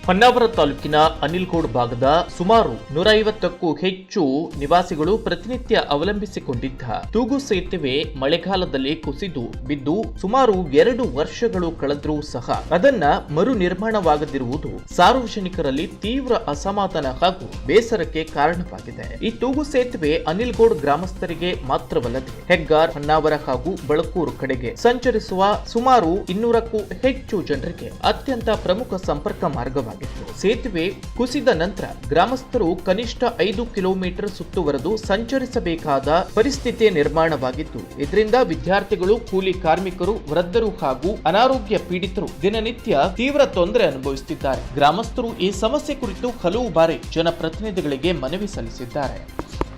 ಹೊನ್ನಾವರ ತಾಲೂಕಿನ ಅನಿಲ್ಗೋಡ್ ಭಾಗದ ಸುಮಾರು 150ಕ್ಕೂ ಹೆಚ್ಚು ನಿವಾಸಿಗಳು ಪ್ರತಿನಿತ್ಯ ಅವಲಂಬಿಸಿಕೊಂಡಿದ್ದ ತೂಗು ಸೇತುವೆ ಮಳೆಗಾಲದಲ್ಲಿ ಕುಸಿದು ಬಿದ್ದು ಸುಮಾರು 2 ವರ್ಷಗಳು ಕಳೆದರೂ ಸಹ ಅದನ್ನ ಮರು ನಿರ್ಮಾಣವಾಗದಿರುವುದು ಸಾರ್ವಜನಿಕರಲ್ಲಿ ತೀವ್ರ ಅಸಮಾಧಾನ ಹಾಗೂ ಬೇಸರಕ್ಕೆ ಕಾರಣವಾಗಿದೆ. ಈ ತೂಗು ಸೇತುವೆ ಅನಿಲ್ಗೋಡ್ ಗ್ರಾಮಸ್ಥರಿಗೆ ಮಾತ್ರವಲ್ಲದೆ ಹೆಗ್ಗಾರ್, ಹೊನ್ನಾವರ ಹಾಗೂ ಬಳಕೂರು ಕಡೆಗೆ ಸಂಚರಿಸುವ ಸುಮಾರು 200ಕ್ಕೂ ಹೆಚ್ಚು ಜನರಿಗೆ ಅತ್ಯಂತ ಪ್ರಮುಖ ಸಂಪರ್ಕ ಮಾರ್ಗವಾಗಿದೆ. ಸೇತುವೆ ಕುಸಿದ ನಂತರ ಗ್ರಾಮಸ್ಥರು ಕನಿಷ್ಠ 5 ಕಿಲೋಮೀಟರ್ ಸುತ್ತುವರೆದು ಸಂಚರಿಸಬೇಕಾದ ಪರಿಸ್ಥಿತಿ ನಿರ್ಮಾಣವಾಗಿದ್ದು, ಇದರಿಂದ ವಿದ್ಯಾರ್ಥಿಗಳು, ಕೂಲಿ ಕಾರ್ಮಿಕರು, ವೃದ್ಧರು ಹಾಗೂ ಅನಾರೋಗ್ಯ ಪೀಡಿತರು ದಿನನಿತ್ಯ ತೀವ್ರ ತೊಂದರೆ ಅನುಭವಿಸುತ್ತಿದ್ದಾರೆ. ಗ್ರಾಮಸ್ಥರು ಈ ಸಮಸ್ಯೆ ಕುರಿತು ಹಲವು ಬಾರಿ ಜನಪ್ರತಿನಿಧಿಗಳಿಗೆ ಮನವಿ ಸಲ್ಲಿಸಿದ್ದಾರೆ.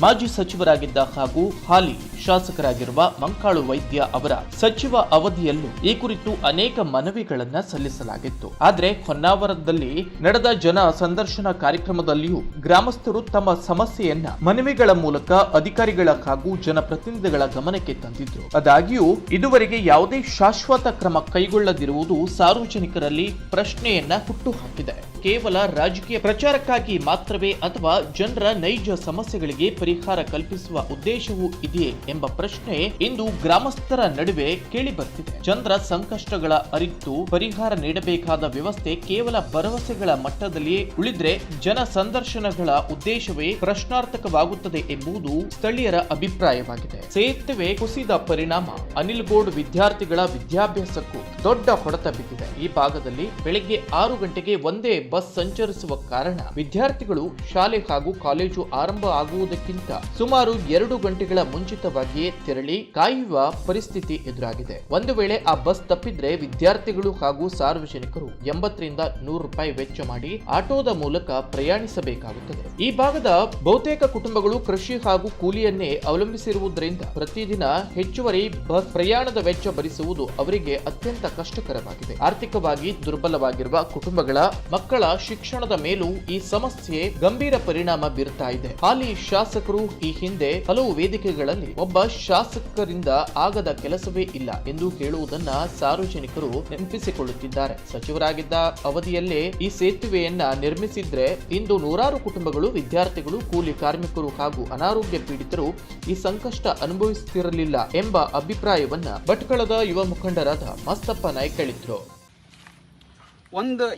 ಮಾಜಿ ಸಚಿವರಾಗಿದ್ದ ಹಾಗೂ ಹಾಲಿ ಶಾಸಕರಾಗಿರುವ ಮಂಕಾಳು ವೈದ್ಯ ಅವರ ಸಚಿವ ಅವಧಿಯಲ್ಲೂ ಈ ಕುರಿತು ಅನೇಕ ಮನವಿಗಳನ್ನ ಸಲ್ಲಿಸಲಾಗಿತ್ತು. ಆದರೆ ಹೊನ್ನಾವರದಲ್ಲಿ ನಡೆದ ಜನ ಸಂದರ್ಶನ ಕಾರ್ಯಕ್ರಮದಲ್ಲಿಯೂ ಗ್ರಾಮಸ್ಥರು ತಮ್ಮ ಸಮಸ್ಯೆಯನ್ನ ಮನವಿಗಳ ಮೂಲಕ ಅಧಿಕಾರಿಗಳ ಹಾಗೂ ಜನಪ್ರತಿನಿಧಿಗಳ ಗಮನಕ್ಕೆ ತಂದಿದ್ರು. ಆದಾಗ್ಯೂ ಇದುವರೆಗೆ ಯಾವುದೇ ಶಾಶ್ವತ ಕ್ರಮ ಕೈಗೊಳ್ಳದಿರುವುದು ಸಾರ್ವಜನಿಕರಲ್ಲಿ ಪ್ರಶ್ನೆಯನ್ನ ಹುಟ್ಟುಹಾಕಿದೆ. ಕೇವಲ ರಾಜಕೀಯ ಪ್ರಚಾರಕ್ಕಾಗಿ ಮಾತ್ರವೇ ಅಥವಾ ಜನರ ನೈಜ ಸಮಸ್ಯೆಗಳಿಗೆ ಪರಿಹಾರ ಕಲ್ಪಿಸುವ ಉದ್ದೇಶವೂ ಇದೆಯೇ ಎಂಬ ಪ್ರಶ್ನೆ ಇಂದು ಗ್ರಾಮಸ್ಥರ ನಡುವೆ ಕೇಳಿ ಬರ್ತಿದೆ. ಜನರ ಸಂಕಷ್ಟಗಳ ಅರಿತು ಪರಿಹಾರ ನೀಡಬೇಕಾದ ವ್ಯವಸ್ಥೆ ಕೇವಲ ಭರವಸೆಗಳ ಮಟ್ಟದಲ್ಲಿಯೇ ಉಳಿದ್ರೆ ಜನ ಸಂದರ್ಶನಗಳ ಉದ್ದೇಶವೇ ಪ್ರಶ್ನಾರ್ಥಕವಾಗುತ್ತದೆ ಎಂಬುದು ಸ್ಥಳೀಯರ ಅಭಿಪ್ರಾಯವಾಗಿದೆ. ಸೇತುವೆ ಕುಸಿದ ಪರಿಣಾಮ ಅನಿಲ್ಗೋಡ್ ವಿದ್ಯಾರ್ಥಿಗಳ ವಿದ್ಯಾಭ್ಯಾಸಕ್ಕೂ ದೊಡ್ಡ ಹೊಡೆತ ಬಿದ್ದಿದೆ. ಈ ಭಾಗದಲ್ಲಿ ಬೆಳಗ್ಗೆ 6 ಗಂಟೆಗೆ ಒಂದೇ ಬಸ್ ಸಂಚರಿಸುವ ಕಾರಣ ವಿದ್ಯಾರ್ಥಿಗಳು ಶಾಲೆ ಹಾಗೂ ಕಾಲೇಜು ಆರಂಭ ಆಗುವುದಕ್ಕಿಂತ ಸುಮಾರು 2 ಗಂಟೆಗಳ ಮುಂಚಿತವಾಗಿಯೇ ತೆರಳಿ ಕಾಯುವ ಪರಿಸ್ಥಿತಿ ಎದುರಾಗಿದೆ. ಒಂದು ವೇಳೆ ಆ ಬಸ್ ತಪ್ಪಿದ್ರೆ ವಿದ್ಯಾರ್ಥಿಗಳು ಹಾಗೂ ಸಾರ್ವಜನಿಕರು 80 ರಿಂದ 100 ರೂಪಾಯಿ ವೆಚ್ಚ ಮಾಡಿ ಆಟೋದ ಮೂಲಕ ಪ್ರಯಾಣಿಸಬೇಕಾಗುತ್ತದೆ. ಈ ಭಾಗದ ಬಹುತೇಕ ಕುಟುಂಬಗಳು ಕೃಷಿ ಹಾಗೂ ಕೂಲಿಯನ್ನೇ ಅವಲಂಬಿಸಿರುವುದರಿಂದ ಪ್ರತಿದಿನ ಹೆಚ್ಚುವರಿ ಬಸ್ ಪ್ರಯಾಣದ ವೆಚ್ಚ ಭರಿಸುವುದು ಅವರಿಗೆ ಅತ್ಯಂತ ಕಷ್ಟಕರವಾಗಿದೆ. ಆರ್ಥಿಕವಾಗಿ ದುರ್ಬಲವಾಗಿರುವ ಕುಟುಂಬಗಳ ಮಕ್ಕಳ ಶಿಕ್ಷಣದ ಮೇಲೂ ಈ ಸಮಸ್ಯೆ ಗಂಭೀರ ಪರಿಣಾಮ ಬೀರ್ತಾ ಇದೆ. ಹಾಲಿ ಶಾಸಕರು ಈ ಹಿಂದೆ ಹಲವು ವೇದಿಕೆಗಳಲ್ಲಿ ಒಬ್ಬ ಶಾಸಕರಿಂದ ಆಗದ ಕೆಲಸವೇ ಇಲ್ಲ ಎಂದು ಹೇಳುವುದನ್ನ ಸಾರ್ವಜನಿಕರು ನೆನಪಿಸಿಕೊಳ್ಳುತ್ತಿದ್ದಾರೆ. ಸಚಿವರಾಗಿದ್ದ ಅವಧಿಯಲ್ಲೇ ಈ ಸೇತುವೆಯನ್ನ ನಿರ್ಮಿಸಿದ್ರೆ ಇಂದು ನೂರಾರು ಕುಟುಂಬಗಳು, ವಿದ್ಯಾರ್ಥಿಗಳು, ಕೂಲಿ ಕಾರ್ಮಿಕರು ಹಾಗೂ ಅನಾರೋಗ್ಯ ಪೀಡಿತರು ಈ ಸಂಕಷ್ಟ ಅನುಭವಿಸುತ್ತಿರಲಿಲ್ಲ ಎಂಬ ಅಭಿಪ್ರಾಯವನ್ನ ಭಟ್ಕಳದ ಯುವ ಮುಖಂಡರಾದ ಮಸ್ತಪ್ಪ ನಾಯ್ಕ ಹೇಳಿದ್ರು.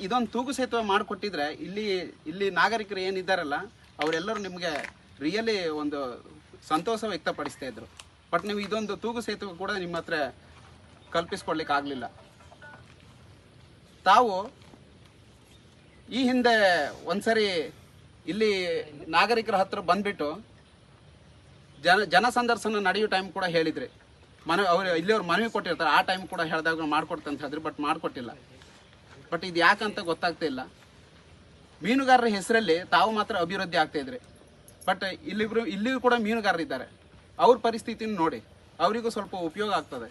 ಇದೊಂದು ತೂಗು ಸೇತುವೆ ಮಾಡಿಕೊಟ್ಟಿದ್ರೆ ಇಲ್ಲಿ ನಾಗರಿಕರು ಏನಿದ್ದಾರಲ್ಲ ಅವರೆಲ್ಲರೂ ನಿಮಗೆ ರಿಯಲಿ ಒಂದು ಸಂತೋಷ ವ್ಯಕ್ತಪಡಿಸ್ತಾ ಇದ್ರು. ಬಟ್ ನೀವು ಇದೊಂದು ತೂಗು ಸೇತುವೆ ಕೂಡ ನಿಮ್ಮ ಹತ್ರ ಕಲ್ಪಿಸ್ಕೊಡ್ಲಿಕ್ಕೆ ಆಗಲಿಲ್ಲ. ತಾವು ಈ ಹಿಂದೆ ಒಂದ್ಸರಿ ಇಲ್ಲಿ ನಾಗರಿಕರ ಹತ್ರ ಬಂದ್ಬಿಟ್ಟು ಜನ ಸಂದರ್ಶನ ನಡೆಯೋ ಟೈಮ್ ಕೂಡ ಹೇಳಿದ್ರಿ. ಇಲ್ಲಿಯವ್ರು ಮನವಿ ಕೊಟ್ಟಿರ್ತಾರೆ, ಆ ಟೈಮ್ ಕೂಡ ಹೇಳಿದಾಗ ಮಾಡ್ಕೊಡ್ತ ಅಂತ ಹೇಳಿದ್ರಿ. ಬಟ್ ಮಾಡಿಕೊಟ್ಟಿಲ್ಲ. ಬಟ್ ಇದು ಯಾಕಂತ ಗೊತ್ತಾಗ್ತಾ ಇಲ್ಲ. ಮೀನುಗಾರರ ಹೆಸರಲ್ಲಿ ತಾವು ಮಾತ್ರ ಅಭಿವೃದ್ಧಿ ಆಗ್ತಾ ಇದ್ರಿ. ಬಟ್ ಇಲ್ಲಿಗೂ ಕೂಡ ಮೀನುಗಾರರಿದ್ದಾರೆ. ಅವ್ರ ಪರಿಸ್ಥಿತಿನ ನೋಡಿ, ಅವರಿಗೂ ಸ್ವಲ್ಪ ಉಪಯೋಗ ಆಗ್ತದೆ.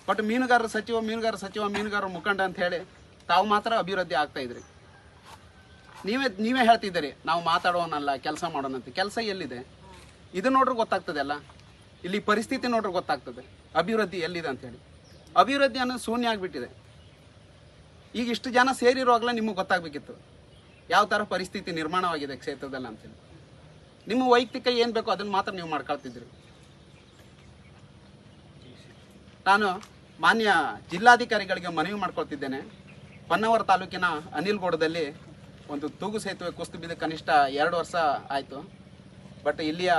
ಬಟ್ ಮೀನುಗಾರರ ಸಚಿವ ಮುಖಂಡ ಅಂತ ಹೇಳಿ ತಾವು ಮಾತ್ರ ಅಭಿವೃದ್ಧಿ ಆಗ್ತಾ ಇದ್ರಿ. ನೀವೇ ಹೇಳ್ತಿದ್ದೀರಿ ನಾವು ಮಾತಾಡೋನಲ್ಲ, ಕೆಲಸ ಮಾಡೋಣಂತ. ಕೆಲಸ ಎಲ್ಲಿದೆ ಇದು ನೋಡ್ರೆ ಗೊತ್ತಾಗ್ತದೆ ಅಲ್ಲ. ಇಲ್ಲಿ ಪರಿಸ್ಥಿತಿ ನೋಡ್ರೆ ಗೊತ್ತಾಗ್ತದೆ ಅಭಿವೃದ್ಧಿ ಎಲ್ಲಿದೆ ಅಂತ ಹೇಳಿ. ಅಭಿವೃದ್ಧಿ ಅನ್ನೋದು ಶೂನ್ಯ ಆಗಿಬಿಟ್ಟಿದೆ. ಈಗ ಇಷ್ಟು ಜನ ಸೇರಿರುವಾಗಲೇ ನಿಮಗೆ ಗೊತ್ತಾಗಬೇಕಿತ್ತು ಯಾವ ಥರ ಪರಿಸ್ಥಿತಿ ನಿರ್ಮಾಣವಾಗಿದೆ ಕ್ಷೇತ್ರದಲ್ಲಿ ಅಂತೇಳಿ. ನಿಮ್ಮ ವೈಯಕ್ತಿಕ ಏನು ಬೇಕೋ ಅದನ್ನು ಮಾತ್ರ ನೀವು ಮಾಡ್ಕೊಳ್ತಿದ್ರಿ. ನಾನು ಮಾನ್ಯ ಜಿಲ್ಲಾಧಿಕಾರಿಗಳಿಗೆ ಮನವಿ ಮಾಡ್ಕೊಳ್ತಿದ್ದೇನೆ. ಹೊನ್ನಾವರ ತಾಲೂಕಿನ ಅನಿಲ್ಗೋಡದಲ್ಲಿ ಒಂದು ತೂಗು ಸೇತುವೆ ಕುಸಿದು ಬಿದ್ದು ಕನಿಷ್ಠ 2 ವರ್ಷ ಆಯಿತು. ಬಟ್ ಇಲ್ಲಿಯ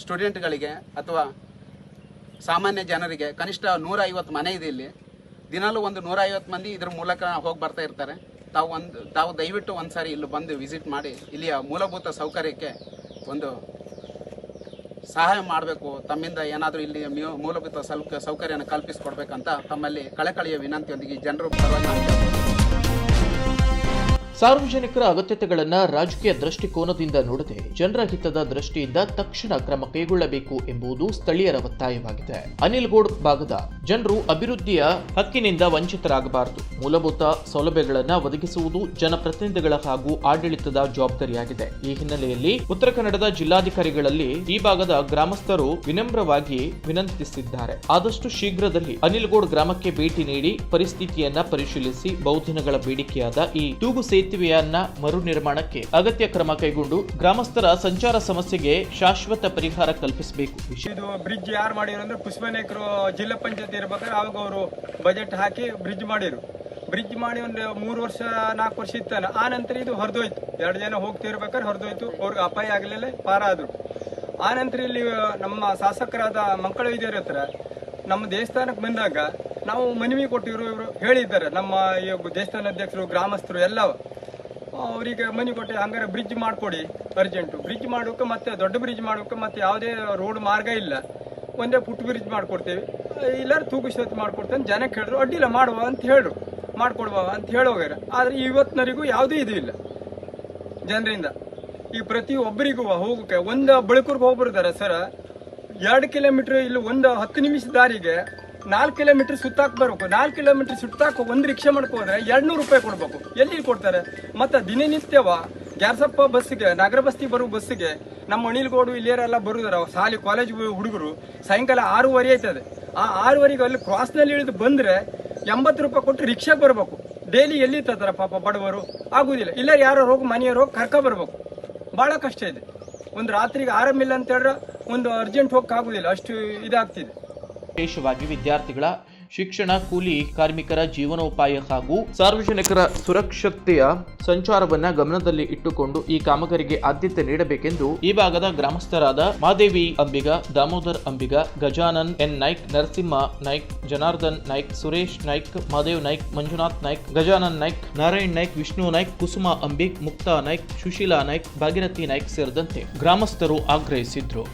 ಸ್ಟೂಡೆಂಟ್ಗಳಿಗೆ ಅಥವಾ ಸಾಮಾನ್ಯ ಜನರಿಗೆ ಕನಿಷ್ಠ 150 ಮನೆ ಇದೆ. ಇಲ್ಲಿ ದಿನಾಲೂ ಒಂದು 150 ಮಂದಿ ಇದ್ರ ಮೂಲಕ ಹೋಗಿ ಬರ್ತಾ ಇರ್ತಾರೆ. ತಾವು ದಯವಿಟ್ಟು ಒಂದ್ಸಾರಿ ಇಲ್ಲಿ ಬಂದು ವಿಸಿಟ್ ಮಾಡಿ ಇಲ್ಲಿಯ ಮೂಲಭೂತ ಸೌಕರ್ಯಕ್ಕೆ ಒಂದು ಸಹಾಯ ಮಾಡಬೇಕು. ತಮ್ಮಿಂದ ಏನಾದರೂ ಇಲ್ಲಿ ಮೂಲಭೂತ ಸೌಕರ್ಯನ ಕಲ್ಪಿಸಿಕೊಡ್ಬೇಕಂತ ತಮ್ಮಲ್ಲಿ ಕಳಕಳಿಯ ವಿನಂತಿಯೊಂದಿಗೆ ಜನರು ಪರವಾಗಿ ಸಾರ್ವಜನಿಕರ ಅಗತ್ಯತೆಗಳನ್ನು ರಾಜಕೀಯ ದೃಷ್ಟಿಕೋನದಿಂದ ನೋಡದೆ ಜನರ ಹಿತದ ದೃಷ್ಟಿಯಿಂದ ತಕ್ಷಣ ಕ್ರಮ ಕೈಗೊಳ್ಳಬೇಕು ಎಂಬುದು ಸ್ಥಳೀಯರ ಒತ್ತಾಯವಾಗಿದೆ. ಅನಿಲ್ಗೋಡ್ ಭಾಗದ ಜನರು ಅಭಿವೃದ್ಧಿಯ ಹಕ್ಕಿನಿಂದ ವಂಚಿತರಾಗಬಾರದು. ಮೂಲಭೂತ ಸೌಲಭ್ಯಗಳನ್ನು ಒದಗಿಸುವುದು ಜನಪ್ರತಿನಿಧಿಗಳ ಹಾಗೂ ಆಡಳಿತದ ಜವಾಬ್ದಾರಿಯಾಗಿದೆ. ಈ ಹಿನ್ನೆಲೆಯಲ್ಲಿ ಉತ್ತರ ಕನ್ನಡದ ಜಿಲ್ಲಾಧಿಕಾರಿಗಳಲ್ಲಿ ಈ ಭಾಗದ ಗ್ರಾಮಸ್ಥರು ವಿನಮ್ರವಾಗಿ ವಿನಂತಿಸಿದ್ದಾರೆ. ಆದಷ್ಟು ಶೀಘ್ರದಲ್ಲಿ ಅನಿಲ್ಗೌಡ್ ಗ್ರಾಮಕ್ಕೆ ಭೇಟಿ ನೀಡಿ ಪರಿಸ್ಥಿತಿಯನ್ನ ಪರಿಶೀಲಿಸಿ ಬಹುದಿನಗಳ ಬೇಡಿಕೆಯಾದ ಈ ತೂಗು ಸೇತುವೆಯನ್ನ ಮರು ನಿರ್ಮಾಣಕ್ಕೆ ಅಗತ್ಯ ಕ್ರಮ ಕೈಗೊಂಡು ಗ್ರಾಮಸ್ಥರ ಸಂಚಾರ ಸಮಸ್ಯೆಗೆ ಶಾಶ್ವತ ಪರಿಹಾರ ಕಲ್ಪಿಸಬೇಕು. ಇದು ಬ್ರಿಡ್ಜ್ ಯಾರು ಮಾಡಿದ್ರು ಅಂದ್ರೆ ಪುಷ್ಪನಾಯಕರು ಜಿಲ್ಲಾ ಪಂಚಾಯತ್ ಇರ್ಬೇಕಾದ್ರೆ ಅವಾಗ ಅವರು ಬಜೆಟ್ ಹಾಕಿ ಬ್ರಿಡ್ಜ್ ಮಾಡಿರು. ಬ್ರಿಡ್ಜ್ ಮಾಡಿ ಒಂದು 3 ವರ್ಷ 4 ವರ್ಷ ಇತ್ತಾನ. ಆ ನಂತರ ಇದು ಹೊರದೋಯ್ತು. 2 ಜನ ಹೋಗ್ತಿರ್ಬೇಕಾದ್ರೆ ಹೊರದೋಯ್ತು. ಅವ್ರಿಗೆ ಅಪಾಯ ಆಗಲಿಲ್ಲ, ಪಾರಾದ್ರು. ಆ ನಂತರ ಇಲ್ಲಿ ನಮ್ಮ ಶಾಸಕರಾದ ಮಂಕಳ ವಿದ್ಯಾರ ಹತ್ರ ನಮ್ಮ ದೇವಸ್ಥಾನಕ್ಕೆ ಬಂದಾಗ ನಾವು ಮನವಿ ಕೊಟ್ಟಿರು. ಇವರು ಹೇಳಿದ್ದಾರೆ, ನಮ್ಮ ಈ ದೇವಸ್ಥಾನ ಅಧ್ಯಕ್ಷರು, ಗ್ರಾಮಸ್ಥರು ಎಲ್ಲ ಅವರಿಗೆ ಮನವಿ ಕೊಟ್ಟು ಹಂಗಾರೆ ಬ್ರಿಡ್ಜ್ ಮಾಡಿಕೊಡಿ, ಅರ್ಜೆಂಟು ಬ್ರಿಡ್ಜ್ ಮಾಡೋಕೆ, ಮತ್ತೆ ದೊಡ್ಡ ಬ್ರಿಡ್ಜ್ ಮಾಡೋಕೆ ಮತ್ತೆ ಯಾವುದೇ ರೋಡ್ ಮಾರ್ಗ ಇಲ್ಲ, ಒಂದೇ ಫುಟ್ ಬ್ರಿಡ್ಜ್ ಮಾಡ್ಕೊಡ್ತೀವಿ, ಇಲ್ಲಾರು ತೂಗು ಸೇತುವೆ ಮಾಡ್ಕೊಡ್ತೇನೆ ಜನಕ್ಕೆ ಹೇಳಿದ್ರು. ಅಡ್ಡಿಲ್ಲ ಮಾಡುವ ಅಂತ ಹೇಳ್ರು, ಮಾಡ್ಕೊಡುವ ಅಂತ ಹೇಳೋಗ್ಯಾರ. ಆದರೆ ಇವತ್ತಿನವರೆಗೂ ಯಾವುದೂ ಇದು ಇಲ್ಲ ಜನರಿಂದ. ಈ ಪ್ರತಿ ಒಬ್ಬರಿಗೂ ಹೋಗೋಕೆ ಒಂದು ಬಳಿಕೂರ್ಗೆ ಹೋಗ್ಬಿಡ್ತಾರೆ ಸರ್. 2 ಕಿಲೋಮೀಟರ್ ಇಲ್ಲಿ ಒಂದು 10 ನಿಮಿಷ ದಾರಿಗೆ 4 ಕಿಲೋಮೀಟರ್ ಸುತ್ತಾಕ್ ಬರ್ಬೇಕು. 4 ಕಿಲೋಮೀಟರ್ ಸುತ್ತಾಕ ಒಂದು ರಿಕ್ಷಾ ಮಾಡ್ಕೋದ್ರೆ 200 ರೂಪಾಯಿ ಕೊಡ್ಬೇಕು. ಎಲ್ಲಿ ಕೊಡ್ತಾರೆ? ಮತ್ತೆ ದಿನನಿತ್ಯವ ಗ್ಯಾರ್ಸಪ್ಪ ಬಸ್ಸಿಗೆ, ನಗರ ಬಸ್ತಿಗೆ ಬರೋ ಬಸ್ಸಿಗೆ ನಮ್ಮ ಅನಿಲ್ಗೌಡು ಇಲ್ಲಿಯರೆಲ್ಲ ಬರುದಾರ ಶಾಲೆ ಕಾಲೇಜ್ ಹುಡುಗರು ಸಾಯಂಕಾಲ 6:30 ಆಯ್ತದೆ. ಆ 6:30ಗೆ ಅಲ್ಲಿ ಕ್ರಾಸ್ನಲ್ಲಿ ಇಳಿದು ಬಂದ್ರೆ 80 ರೂಪಾಯಿ ಕೊಟ್ಟು ರಿಕ್ಷಾಗೆ ಬರ್ಬೇಕು. ಡೈಲಿ ಎಲ್ಲಿ ತರ್ತಾರೆ ಪಾಪ ಬಡವರು? ಆಗುದಿಲ್ಲ. ಇಲ್ಲ ಯಾರು ಹೋಗಿ ಮನೆಯವರು ಹೋಗಿ ಕರ್ಕ ಬರ್ಬೇಕು. ಬಹಳ ಕಷ್ಟ ಇದೆ. ಒಂದು ರಾತ್ರಿಗೆ ಆರಾಮಿಲ್ಲ ಅಂತ ಹೇಳಿದ್ರೆ ಒಂದು ಅರ್ಜೆಂಟ್ ಹೋಗಕ್ಕೆ ಆಗುದಿಲ್ಲ, ಅಷ್ಟು ಇದಾಗ್ತಿದೆ. ವಿಶೇಷವಾಗಿ ವಿದ್ಯಾರ್ಥಿಗಳ ಶಿಕ್ಷಣ, ಕೂಲಿ ಕಾರ್ಮಿಕರ ಜೀವನೋಪಾಯ ಹಾಗೂ ಸಾರ್ವಜನಿಕರ ಸುರಕ್ಷತೆಯ ಸಂಚಾರವನ್ನ ಗಮನದಲ್ಲಿ ಇಟ್ಟುಕೊಂಡು ಈ ಕಾಮಗಾರಿಗೆ ಆದ್ಯತೆ ನೀಡಬೇಕೆಂದು ಈ ಭಾಗದ ಗ್ರಾಮಸ್ಥರಾದ ಮಾದೇವಿ ಅಂಬಿಗ, ದಾಮೋದರ್ ಅಂಬಿಗ, ಗಜಾನನ್ ಎನ್ ನಾಯ್ಕ್, ನರಸಿಂಹ ನಾಯ್ಕ್, ಜನಾರ್ದನ್ ನಾಯ್ಕ್, ಸುರೇಶ್ ನಾಯ್ಕ್, ಮಾದೇವ್ ನಾಯ್ಕ್, ಮಂಜುನಾಥ್ ನಾಯ್ಕ್, ಗಜಾನನ್ ನಾಯ್ಕ್, ನಾರಾಯಣ್ ನಾಯ್ಕ್, ವಿಷ್ಣು ನಾಯ್ಕ್, ಕುಸುಮ ಅಂಬಿಗ್, ಮುಕ್ತಾ ನಾಯ್ಕ್, ಸುಶೀಲಾ ನಾಯ್ಕ್, ಭಾಗೀರಥಿ ನಾಯ್ಕ್ ಸೇರಿದಂತೆ ಗ್ರಾಮಸ್ಥರು ಆಗ್ರಹಿಸಿದ್ರು.